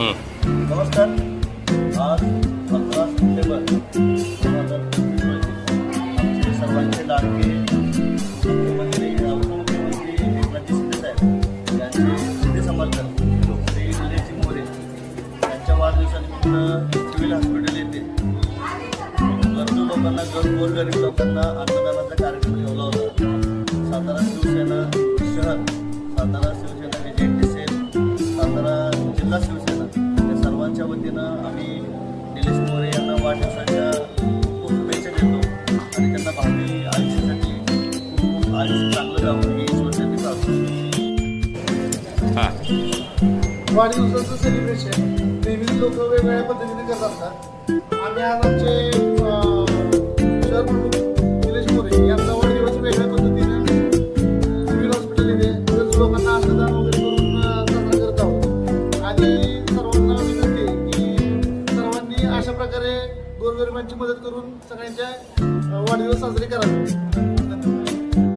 नमस्कार. आज 15 सप्टेंबर 2023 रोजी आमचे सर्वांचे लाडके मुख्यमंत्री उपमुख्यमंत्री एकनाथ शिंदे साहेब यांचे सिद्धी समर्थक श्री निलेश मोरे यांच्या वाढदिवसानिमित्त सिव्हिल हॉस्पिटल येथे गरजू लोकांना गोरगरीब लोकांना अन्नदानाचा कार्यक्रम ठेवला होता. सातारा शिवसेना शहर, सातारा शिवसेना विजय सेल, सातारा जिल्हा शिवसेना या सर्वांच्या वतीनं आम्ही निलेश मोरे यांना वाढदिवसाच्या खूप शुभेच्छा देतो आणि त्यांना भावी आयुष्यासाठी खूप आयुष्य चांगलं जावं ही ईश्वराची प्रार्थना. वाढदिवसाचं सेलिब्रेशन नेहमीच लोक वेगवेगळ्या पद्धतीने करत असतात. आम्ही आज आमचे शहर प्रमुख निलेश मोरे यांचा वाढदिवस वेगळ्या पद्धतीने सिव्हिल हॉस्पिटल येथे गरजू लोकांना अन्नदान वगैरे करून साजरा करत आहोत. आणि सर्वांना विनंती आहे की सर्वांनी अशा प्रकारे गोरगरिबांची मदत करून सगळ्यांच्या वाढदिवस साजरे करावे.